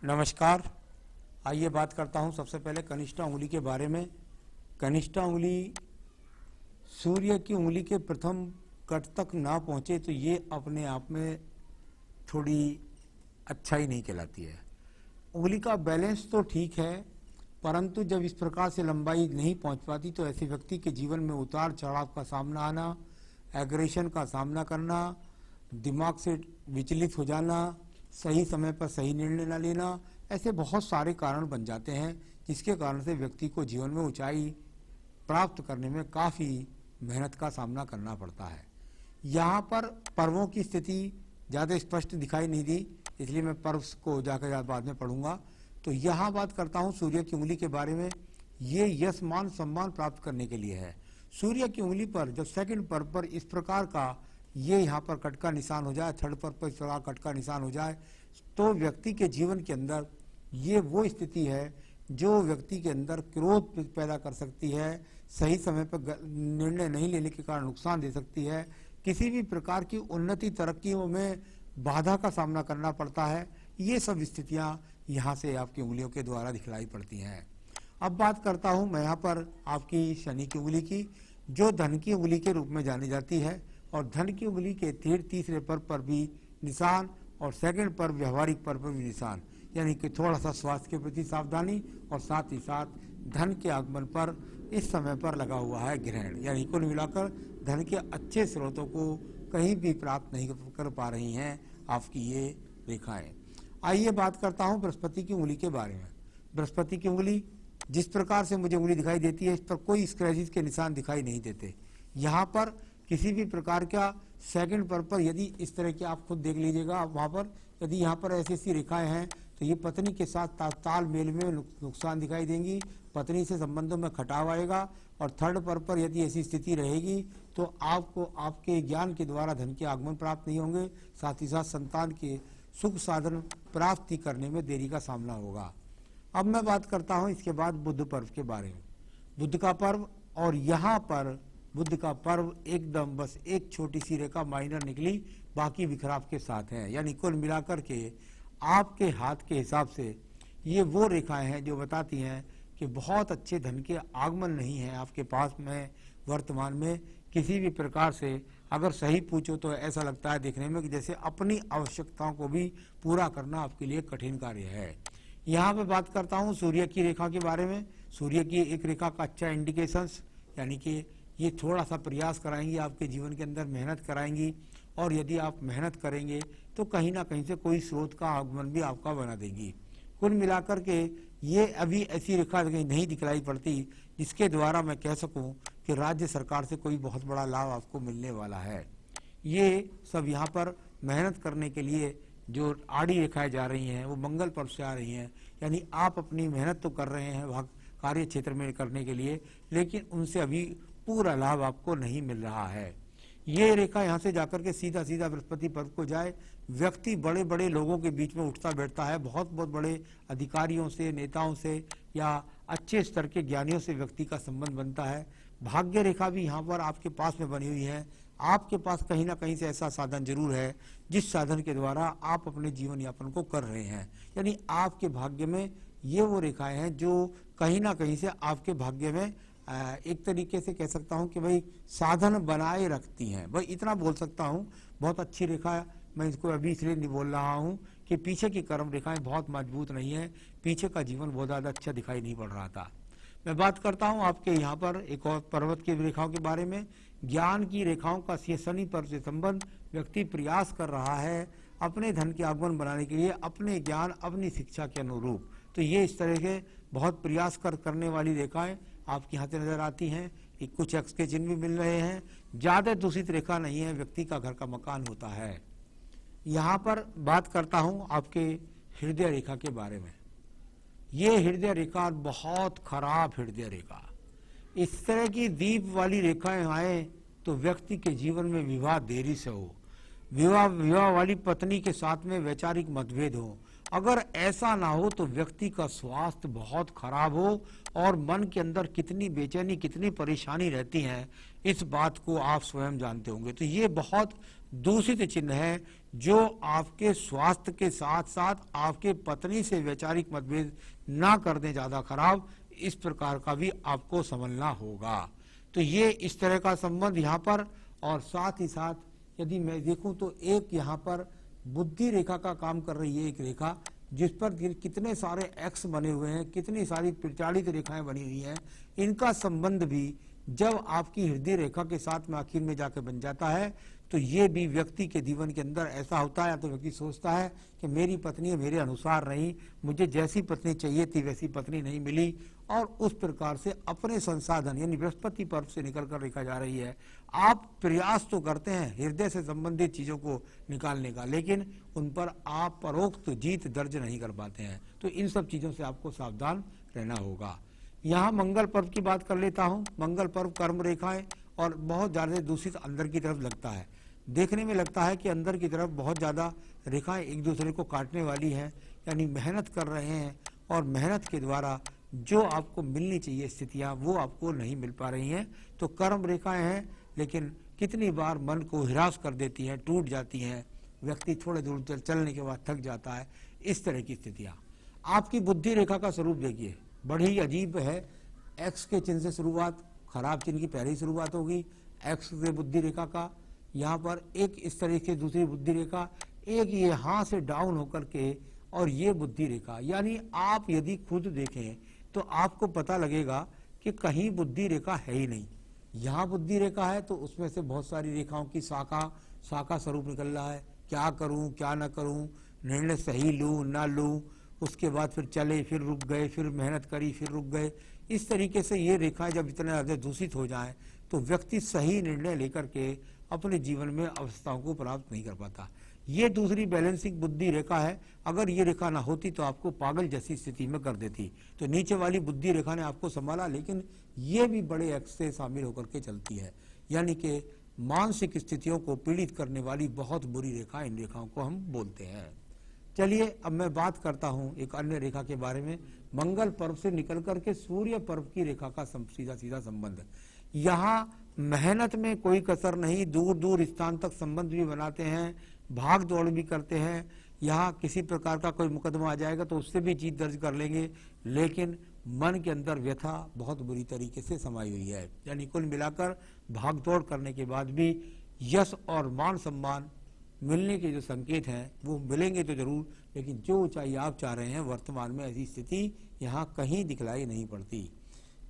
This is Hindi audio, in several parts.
नमस्कार। आइए बात करता हूं सबसे पहले कनिष्ठा उंगली के बारे में। कनिष्ठा उंगली सूर्य की उंगली के प्रथम कट तक ना पहुंचे तो ये अपने आप में थोड़ी अच्छाई नहीं कहलाती है। उंगली का बैलेंस तो ठीक है, परंतु जब इस प्रकार से लंबाई नहीं पहुंच पाती तो ऐसे व्यक्ति के जीवन में उतार चढ़ाव का सामना आना, एग्रेशन का सामना करना, दिमाग से विचलित हो जाना, सही समय पर सही निर्णय न लेना, ऐसे बहुत सारे कारण बन जाते हैं जिसके कारण से व्यक्ति को जीवन में ऊंचाई प्राप्त करने में काफ़ी मेहनत का सामना करना पड़ता है। यहाँ पर पर्वों की स्थिति ज़्यादा स्पष्ट दिखाई नहीं दी, इसलिए मैं पर्व को जाकर बाद में पढ़ूंगा। तो यहाँ बात करता हूँ सूर्य की उंगली के बारे में। ये यश मान सम्मान प्राप्त करने के लिए है। सूर्य की उंगली पर जब सेकंड पर्व पर इस प्रकार का ये यहाँ पर कट का निशान हो जाए, थर्ड पर्व पर इस प्रकार कट का निशान हो जाए, तो व्यक्ति के जीवन के अंदर ये वो स्थिति है जो व्यक्ति के अंदर क्रोध पैदा कर सकती है, सही समय पर निर्णय नहीं लेने के कारण नुकसान दे सकती है, किसी भी प्रकार की उन्नति तरक्कियों में बाधा का सामना करना पड़ता है। ये सब स्थितियां यहाँ से आपकी उंगलियों के द्वारा दिखलाई पड़ती हैं। अब बात करता हूँ मैं यहाँ पर आपकी शनि की उंगली की, जो धन की उंगली के रूप में जानी जाती है, और धन की उंगली के तीसरे पर्व पर भी निशान और सेकंड पर्व व्यवहारिक पर्व पर भी निशान, यानी कि थोड़ा सा स्वास्थ्य के प्रति सावधानी और साथ ही साथ धन के आगमन पर इस समय पर लगा हुआ है ग्रहण, यानी कुल मिलाकर धन के अच्छे स्रोतों को कहीं भी प्राप्त नहीं कर पा रही हैं आपकी ये रेखाएं। आइए बात करता हूं बृहस्पति की उंगली के बारे में। बृहस्पति की उंगली जिस प्रकार से मुझे उंगली दिखाई देती है, इस पर कोई स्क्रैचेस के निशान दिखाई नहीं देते। यहाँ पर किसी भी प्रकार का सेकंड पर्व पर यदि इस तरह के आप खुद देख लीजिएगा, वहाँ पर यदि यहाँ पर ऐसी ऐसी रेखाएं हैं तो ये पत्नी के साथ तालमेल में नुकसान दिखाई देंगी, पत्नी से संबंधों में खटाव आएगा। और थर्ड पर्व पर यदि ऐसी स्थिति रहेगी तो आपको आपके ज्ञान के द्वारा धन के आगमन प्राप्त नहीं होंगे, साथ ही साथ संतान के सुख साधन प्राप्ति करने में देरी का सामना होगा। अब मैं बात करता हूँ इसके बाद बुध पर्व के बारे में। बुध का पर्व, और यहाँ पर बुध का पर्व एकदम बस एक छोटी सी रेखा माइनर निकली, बाकी विखराव के साथ है, यानी कुल मिलाकर के आपके हाथ के हिसाब से ये वो रेखाएं हैं जो बताती हैं कि बहुत अच्छे धन के आगमन नहीं है आपके पास में वर्तमान में। किसी भी प्रकार से अगर सही पूछो तो ऐसा लगता है देखने में कि जैसे अपनी आवश्यकताओं को भी पूरा करना आपके लिए कठिन कार्य है। यहाँ पे बात करता हूँ सूर्य की रेखा के बारे में। सूर्य की एक रेखा का अच्छा इंडिकेशंस, यानी कि ये थोड़ा सा प्रयास कराएंगी, आपके जीवन के अंदर मेहनत कराएंगी, और यदि आप मेहनत करेंगे तो कहीं ना कहीं से कोई स्रोत का आगमन भी आपका बना देगी। कुल मिलाकर के ये अभी ऐसी रेखा नहीं दिखलाई पड़ती जिसके द्वारा मैं कह सकूं कि राज्य सरकार से कोई बहुत बड़ा लाभ आपको मिलने वाला है। ये सब यहाँ पर मेहनत करने के लिए जो आड़ी रेखाएं जा रही हैं वो मंगल पर्व से आ रही हैं, यानी आप अपनी मेहनत तो कर रहे हैं वहाँ कार्य क्षेत्र में करने के लिए, लेकिन उनसे अभी पूरा लाभ आपको नहीं मिल रहा है। ये रेखा यहाँ से जाकर के सीधा सीधा बृहस्पति पर्व को जाए, व्यक्ति बड़े बड़े लोगों के बीच में उठता बैठता है, बहुत बहुत बड़े अधिकारियों से, नेताओं से या अच्छे स्तर के ज्ञानियों से व्यक्ति का संबंध बनता है। भाग्य रेखा भी यहाँ पर आपके पास में बनी हुई है। आपके पास कहीं ना कहीं से ऐसा साधन जरूर है जिस साधन के द्वारा आप अपने जीवन यापन को कर रहे हैं, यानी आपके भाग्य में ये वो रेखाएं हैं जो कहीं ना कहीं से आपके भाग्य में एक तरीके से कह सकता हूं कि भाई साधन बनाए रखती हैं। भाई इतना बोल सकता हूं, बहुत अच्छी रेखा है। मैं इसको अभी इसलिए नहीं बोल रहा हूं कि पीछे की कर्म रेखाएं बहुत मजबूत नहीं है, पीछे का जीवन बहुत ज़्यादा अच्छा दिखाई नहीं पड़ रहा था। मैं बात करता हूं आपके यहाँ पर एक और पर्वत की रेखाओं के बारे में। ज्ञान की रेखाओं का शनि पर्व से संबंध, व्यक्ति प्रयास कर रहा है अपने धन के आगमन बनाने के लिए अपने ज्ञान अपनी शिक्षा के अनुरूप। तो ये इस तरह के बहुत प्रयास करने वाली रेखाएं आपके यहाँ से नजर आती हैं कि कुछ एक्स के चिन्ह भी मिल रहे हैं। ज़्यादा दूषित रेखा नहीं है, व्यक्ति का घर का मकान होता है। यहाँ पर बात करता हूँ आपके हृदय रेखा के बारे में। ये हृदय रेखा बहुत खराब हृदय रेखा, इस तरह की दीप वाली रेखाएं आए तो व्यक्ति के जीवन में विवाह देरी से हो, विवाह वाली पत्नी के साथ में वैचारिक मतभेद हो। अगर ऐसा ना हो तो व्यक्ति का स्वास्थ्य बहुत खराब हो और मन के अंदर कितनी बेचैनी कितनी परेशानी रहती है, इस बात को आप स्वयं जानते होंगे। तो ये बहुत दूषित चिन्ह है जो आपके स्वास्थ्य के साथ साथ आपके पत्नी से वैचारिक मतभेद ना कर दें ज्यादा खराब, इस प्रकार का भी आपको समझना होगा। तो ये इस तरह का संबंध यहाँ पर, और साथ ही साथ यदि मैं देखूं तो एक यहाँ पर बुद्धि रेखा का काम कर रही है, एक रेखा जिस पर कितने सारे एक्स बने हुए हैं, कितनी सारी प्रचारित रेखाएं बनी हुई हैं, इनका संबंध भी जब आपकी हृदय रेखा के साथ में आखिर में जाकर बन जाता है तो ये भी व्यक्ति के जीवन के अंदर ऐसा होता है, या तो व्यक्ति सोचता है कि मेरी पत्नी मेरे अनुसार नहीं, मुझे जैसी पत्नी चाहिए थी वैसी पत्नी नहीं मिली, और उस प्रकार से अपने संसाधन यानी बृहस्पति पर्व से निकल कर रेखा जा रही है। आप प्रयास तो करते हैं हृदय से संबंधित चीजों को निकालने का, लेकिन उन पर आप परोक्त जीत दर्ज नहीं कर पाते हैं। तो इन सब चीजों से आपको सावधान रहना होगा। यहाँ मंगल पर्व की बात कर लेता हूँ। मंगल पर्व कर्म रेखाएं और बहुत ज्यादा दूषित अंदर की तरफ लगता है, देखने में लगता है कि अंदर की तरफ बहुत ज्यादा रेखाएं एक दूसरे को काटने वाली हैं, यानी मेहनत कर रहे हैं और मेहनत के द्वारा जो आपको मिलनी चाहिए स्थितियां वो आपको नहीं मिल पा रही हैं। तो कर्म रेखाएं हैं, लेकिन कितनी बार मन को हिरास कर देती हैं, टूट जाती हैं, व्यक्ति थोड़े दूर चलने के बाद थक जाता है, इस तरह की स्थितियां। आपकी बुद्धि रेखा का स्वरूप देखिए, बड़ी अजीब है। एक्स के चिन्ह से शुरुआत, खराब चिन्ह की पहले ही शुरुआत होगी, एक्स से बुद्धि रेखा का, यहाँ पर एक इस तरह से दूसरी बुद्धि रेखा, एक यहाँ से डाउन होकर के, और ये बुद्धि रेखा। यानी आप यदि खुद देखें तो आपको पता लगेगा कि कहीं बुद्धि रेखा है ही नहीं। यहाँ बुद्धि रेखा है तो उसमें से बहुत सारी रेखाओं की शाखा स्वरूप निकल रहा है, क्या करूं क्या ना करूं, निर्णय सही लूं ना लूं, उसके बाद फिर चले, फिर रुक गए, फिर मेहनत करी, फिर रुक गए। इस तरीके से ये रेखाएं जब इतने ज्यादा दूषित हो जाएं तो व्यक्ति सही निर्णय लेकर के अपने जीवन में अवस्थाओं को प्राप्त नहीं कर पाता। ये दूसरी बैलेंसिंग बुद्धि रेखा है, अगर ये रेखा ना होती तो आपको पागल जैसी स्थिति में कर देती। तो नीचे वाली बुद्धि रेखा ने आपको संभाला, लेकिन ये भी बड़े एक्स से शामिल होकर के चलती है, यानी कि मानसिक स्थितियों को पीड़ित करने वाली बहुत बुरी रेखा, इन रेखाओं को हम बोलते हैं। चलिए अब मैं बात करता हूं एक अन्य रेखा के बारे में। मंगल पर्व से निकल करके सूर्य पर्व की रेखा का सीधा सीधा संबंध। यहाँ मेहनत में कोई कसर नहीं, दूर दूर स्थान तक संबंध भी बनाते हैं, भाग दौड़ भी करते हैं। यहाँ किसी प्रकार का कोई मुकदमा आ जाएगा तो उससे भी जीत दर्ज कर लेंगे, लेकिन मन के अंदर व्यथा बहुत बुरी तरीके से समाई हुई है। यानी कुल मिलाकर भाग दौड़ करने के बाद भी यश और मान सम्मान मिलने के जो संकेत हैं वो मिलेंगे तो जरूर, लेकिन जो ऊंचाई आप चाह रहे हैं वर्तमान में ऐसी स्थिति यहाँ कहीं दिखलाई नहीं पड़ती।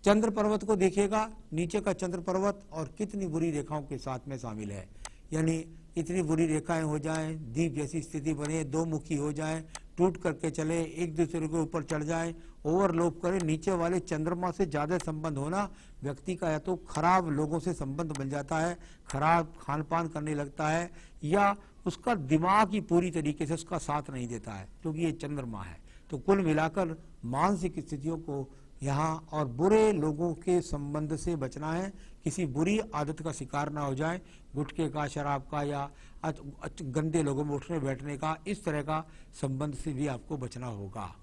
चंद्र पर्वत को देखिएगा, नीचे का चंद्र पर्वत और कितनी बुरी रेखाओं के साथ में शामिल है। यानी इतनी बुरी रेखाएं हो जाएं, दीप जैसी स्थिति बने, दो मुखी हो जाएं, टूट करके चले, एक दूसरे के ऊपर चढ़ जाएं, ओवरलोप करें। नीचे वाले चंद्रमा से ज्यादा संबंध होना व्यक्ति का या तो खराब लोगों से संबंध बन जाता है, खराब खान पान करने लगता है, या उसका दिमाग ही पूरी तरीके से उसका साथ नहीं देता है, क्योंकि ये चंद्रमा है। तो कुल मिलाकर मानसिक स्थितियों को यहाँ और बुरे लोगों के संबंध से बचना है, किसी बुरी आदत का शिकार ना हो जाए, गुटखे का, शराब का, या गंदे लोगों में उठने बैठने का, इस तरह का संबंध से भी आपको बचना होगा।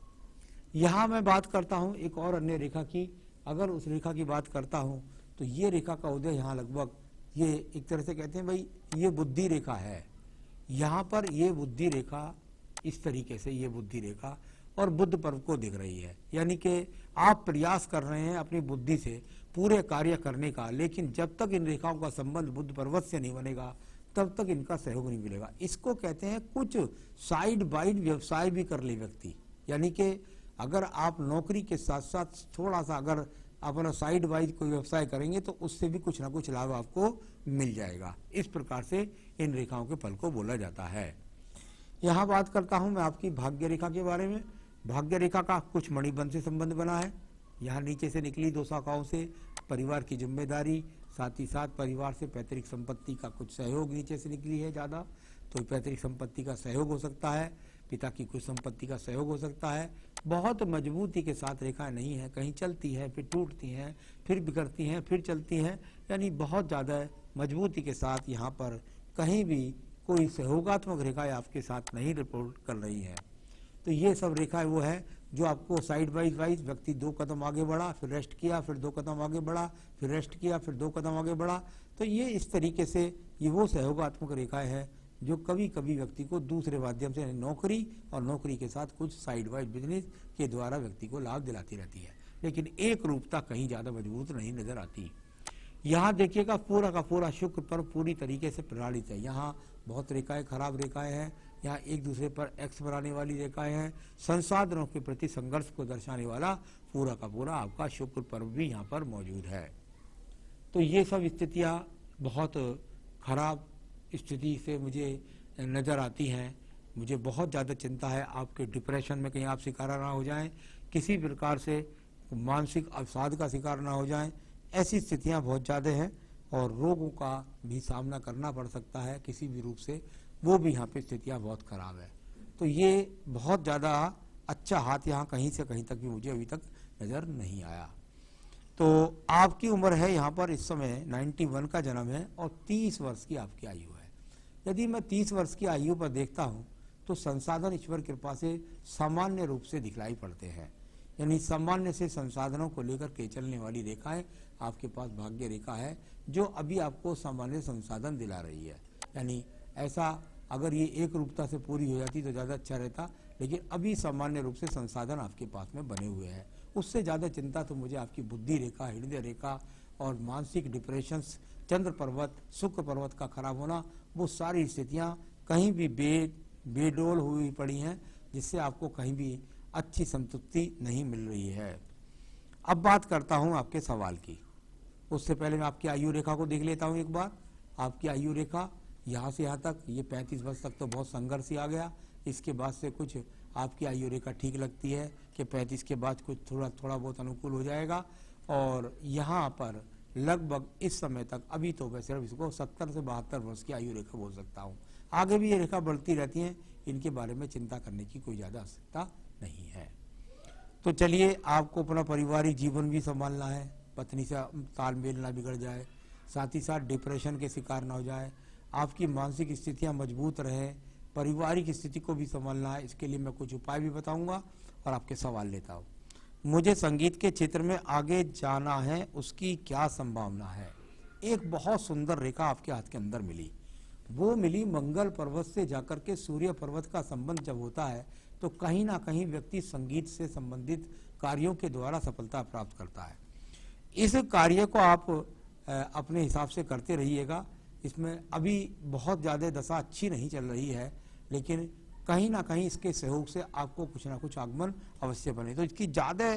यहाँ मैं बात करता हूँ एक और अन्य रेखा की। अगर उस रेखा की बात करता हूँ तो ये रेखा का उदय यहाँ लगभग, ये एक तरह से कहते हैं भाई ये बुद्धि रेखा है। यहाँ पर ये बुद्धि रेखा इस तरीके से, ये बुद्धि रेखा और बुध पर्व को दिख रही है। यानी कि आप प्रयास कर रहे हैं अपनी बुद्धि से पूरे कार्य करने का, लेकिन जब तक इन रेखाओं का संबंध बुध पर्वत से नहीं बनेगा तब तक इनका सहयोग नहीं मिलेगा। इसको कहते हैं कुछ साइड बाइड व्यवसाय भी कर ले व्यक्ति। यानी कि अगर आप नौकरी के साथ साथ थोड़ा सा अगर अपना साइड वाइज कोई व्यवसाय करेंगे तो उससे भी कुछ ना कुछ लाभ आपको मिल जाएगा। इस प्रकार से इन रेखाओं के फल को बोला जाता है। यहाँ बात करता हूँ मैं आपकी भाग्य रेखा के बारे में। भाग्य रेखा का कुछ मणिबंध से संबंध बना है। यहाँ नीचे से निकली दो शाखाओं से परिवार की जिम्मेदारी, साथ ही साथ परिवार से पैतृक संपत्ति का कुछ सहयोग नीचे से निकली है ज़्यादा, तो पैतृक संपत्ति का सहयोग हो सकता है, पिता की कुछ संपत्ति का सहयोग हो सकता है। बहुत मजबूती के साथ रेखा नहीं है, कहीं चलती है फिर टूटती हैं, फिर बिगड़ती हैं, फिर चलती हैं, यानी बहुत ज़्यादा मजबूती के साथ यहाँ पर कहीं भी कोई सहयोगात्मक रेखाएं आपके साथ नहीं रिपोर्ट कर रही है। तो ये सब रेखाएं वो है जो आपको साइड वाइज व्यक्ति 2 कदम आगे बढ़ा, फिर रेस्ट किया, फिर 2 कदम आगे बढ़ा, फिर रेस्ट किया, फिर 2 कदम आगे बढ़ा। तो ये इस तरीके से ये वो सहयोगात्मक रेखाएं हैं जो कभी कभी व्यक्ति को दूसरे माध्यम से नौकरी और नौकरी के साथ कुछ साइड वाइज बिजनेस के द्वारा व्यक्ति को लाभ दिलाती रहती है, लेकिन एक रूपता कहीं ज़्यादा मजबूत नहीं नजर आती। यहाँ देखिएगा पूरा का पूरा शुक्र पर पूरी तरीके से प्रणालित है। यहाँ बहुत रेखाएं, खराब रेखाएं हैं, यहाँ एक दूसरे पर एक्स बनाने वाली रेखाएं हैं। संसाधनों के प्रति संघर्ष को दर्शाने वाला पूरा का पूरा आपका शुक्र पर्व भी यहाँ पर मौजूद है। तो ये सब स्थितियाँ बहुत खराब स्थिति से मुझे नज़र आती हैं। मुझे बहुत ज़्यादा चिंता है आपके डिप्रेशन में कहीं आप शिकार ना हो जाएं, किसी प्रकार से मानसिक अवसाद का शिकार ना हो जाएं। ऐसी स्थितियां बहुत ज़्यादा हैं और रोगों का भी सामना करना पड़ सकता है किसी भी रूप से, वो भी यहाँ पे स्थितियां बहुत खराब है। तो ये बहुत ज़्यादा अच्छा हाथ यहाँ कहीं से कहीं तक भी मुझे अभी तक नज़र नहीं आया। तो आपकी उम्र है यहाँ पर इस समय 91 का जन्म है और 30 वर्ष की आपकी आयु है। यदि मैं 30 वर्ष की आयु पर देखता हूँ तो संसाधन ईश्वर कृपा से सामान्य रूप से दिखलाई पड़ते हैं, यानी सामान्य से संसाधनों को लेकर के चलने वाली रेखाएं आपके पास भाग्य रेखा है जो अभी आपको सामान्य संसाधन दिला रही है। यानी ऐसा अगर ये एक रूपता से पूरी हो जाती तो ज़्यादा अच्छा रहता, लेकिन अभी सामान्य रूप से संसाधन आपके पास में बने हुए हैं। उससे ज़्यादा चिंता तो मुझे आपकी बुद्धि रेखा, हृदय रेखा और मानसिक डिप्रेशंस, चंद्र पर्वत, शुक्र पर्वत का खराब होना, वो सारी स्थितियाँ कहीं भी बेडोल हुई पड़ी हैं, जिससे आपको कहीं भी अच्छी संतुष्टि नहीं मिल रही है। अब बात करता हूं आपके सवाल की, उससे पहले मैं आपकी आयु रेखा को देख लेता हूं एक बार। आपकी आयु रेखा यहाँ से यहाँ तक, ये 35 वर्ष तक तो बहुत संघर्ष ही आ गया। इसके बाद से कुछ आपकी आयु रेखा ठीक लगती है कि 35 के बाद कुछ थोड़ा बहुत अनुकूल हो जाएगा। और यहाँ पर लगभग इस समय तक, अभी तो मैं सिर्फ इसको 70 से 72 वर्ष की आयु रेखा बोल सकता हूँ। आगे भी ये रेखा बढ़ती रहती हैं, इनके बारे में चिंता करने की कोई ज़्यादा आवश्यकता नहीं है। तो चलिए, आपको अपना पारिवारिक जीवन भी संभालना है, पत्नी से तालमेल ना बिगड़ जाए, साथ ही साथ डिप्रेशन के शिकार ना हो जाए, आपकी मानसिक स्थितियां मजबूत रहे, पारिवारिक स्थिति को भी संभालना है। इसके लिए मैं कुछ उपाय भी बताऊंगा और आपके सवाल लेता हूँ। मुझे संगीत के क्षेत्र में आगे जाना है, उसकी क्या संभावना है? एक बहुत सुंदर रेखा आपके हाथ के अंदर मिली, वो मिली मंगल पर्वत से जाकर के सूर्य पर्वत का संबंध जब होता है तो कहीं ना कहीं व्यक्ति संगीत से संबंधित कार्यों के द्वारा सफलता प्राप्त करता है। इस कार्य को आप अपने हिसाब से करते रहिएगा। इसमें अभी बहुत ज़्यादा दशा अच्छी नहीं चल रही है, लेकिन कहीं ना कहीं इसके सहयोग से आपको कुछ ना कुछ आगमन अवश्य बने। तो इसकी ज़्यादा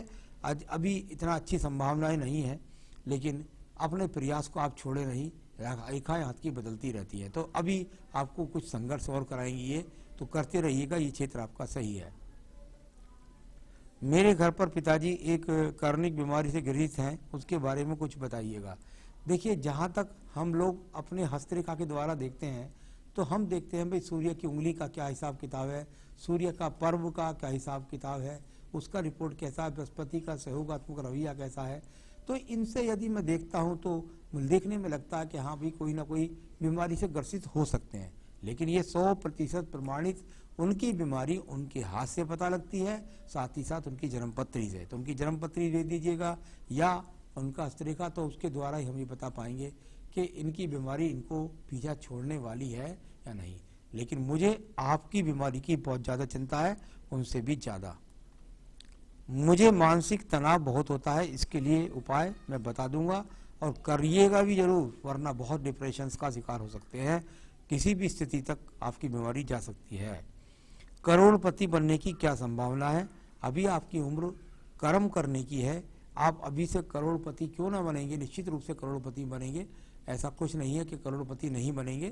अभी इतना अच्छी संभावनाएं नहीं है, लेकिन अपने प्रयास को आप छोड़े नहीं, रेखाएं हाथ की बदलती रहती है। तो अभी आपको कुछ संघर्ष और कराएंगी ये, तो करते रहिएगा, ये क्षेत्र आपका सही है। मेरे घर पर पिताजी एक कार्निक बीमारी से ग्रसित हैं, उसके बारे में कुछ बताइएगा। देखिए, जहाँ तक हम लोग अपने हस्तरेखा के द्वारा देखते हैं तो हम देखते हैं भाई सूर्य की उंगली का क्या हिसाब किताब है, सूर्य का पर्व का क्या हिसाब किताब है, उसका रिपोर्ट कैसा है, बृहस्पति का सहयोगात्मक रवैया कैसा है। तो इनसे यदि मैं देखता हूँ तो देखने में लगता है कि हाँ भी कोई ना कोई बीमारी से ग्रसित हो सकते हैं, लेकिन ये 100% प्रमाणित उनकी बीमारी उनके हाथ से पता लगती है, साथ ही साथ उनकी जन्मपत्री से। तो उनकी जन्मपत्री दे दीजिएगा या उनका हस्तरेखा, तो उसके द्वारा ही हम ये बता पाएंगे कि इनकी बीमारी इनको पीछा छोड़ने वाली है या नहीं। लेकिन मुझे आपकी बीमारी की बहुत ज़्यादा चिंता है, उनसे भी ज़्यादा। मुझे मानसिक तनाव बहुत होता है, इसके लिए उपाय मैं बता दूंगा और करिएगा भी जरूर, वरना बहुत डिप्रेशन का शिकार हो सकते हैं, किसी भी स्थिति तक आपकी बीमारी जा सकती है। करोड़पति बनने की क्या संभावना है? अभी आपकी उम्र कर्म करने की है, आप अभी से करोड़पति क्यों ना बनेंगे, निश्चित रूप से करोड़पति बनेंगे। ऐसा कुछ नहीं है कि करोड़पति नहीं बनेंगे,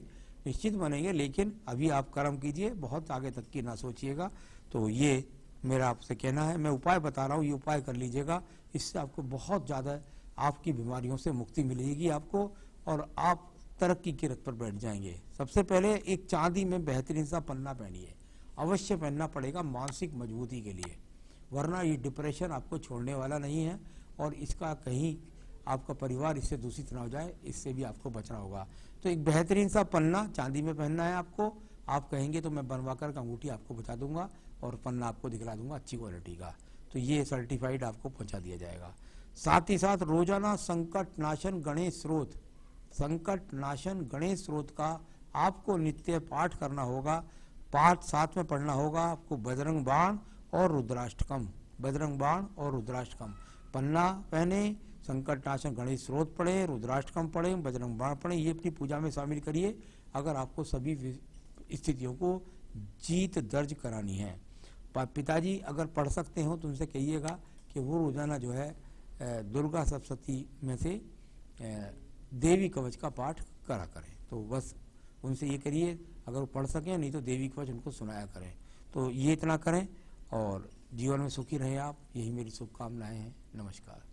निश्चित बनेंगे, लेकिन अभी आप कर्म कीजिए, बहुत आगे तक की ना सोचिएगा। तो ये मेरा आपसे कहना है, मैं उपाय बता रहा हूँ, ये उपाय कर लीजिएगा, इससे आपको बहुत ज़्यादा आपकी बीमारियों से मुक्ति मिलेगी आपको, और आप तरक्की की रथ पर बैठ जाएंगे। सबसे पहले एक चांदी में बेहतरीन सा पन्ना पहनिए, अवश्य पहनना पड़ेगा मानसिक मजबूती के लिए, वरना ये डिप्रेशन आपको छोड़ने वाला नहीं है और इसका कहीं आपका परिवार इससे दूषित ना हो जाए, इससे भी आपको बचना होगा। तो एक बेहतरीन सा पन्ना चांदी में पहनना है आपको। आप कहेंगे तो मैं बनवा कर अंगूठी आपको बचा दूंगा और पन्ना आपको दिखला दूंगा अच्छी क्वालिटी का, तो ये सर्टिफाइड आपको पहुंचा दिया जाएगा। साथ ही साथ रोजाना संकट नाशन गणेश स्रोत, संकट नाशन गणेश स्रोत का आपको नित्य पाठ करना होगा। पाठ साथ में पढ़ना होगा आपको बजरंग बाण और रुद्राष्टकम, बजरंग बाण और रुद्राष्टकम पन्ना पहने, संकट नाशक गणेश स्रोत पढ़े, रुद्राष्टकम पढ़े, बजरंग बाण पढ़े, ये अपनी पूजा में शामिल करिए अगर आपको सभी स्थितियों को जीत दर्ज करानी है। पिताजी अगर पढ़ सकते हो तो उनसे कहिएगा कि वो रोजाना जो है दुर्गा सप्तशती में से देवी कवच का पाठ करा करें। तो बस उनसे ये करिए, अगर वो पढ़ सकें, नहीं तो देवी कवच उनको सुनाया करें। तो ये इतना करें और जीवन में सुखी रहें आप, यही मेरी शुभकामनाएं हैं। नमस्कार।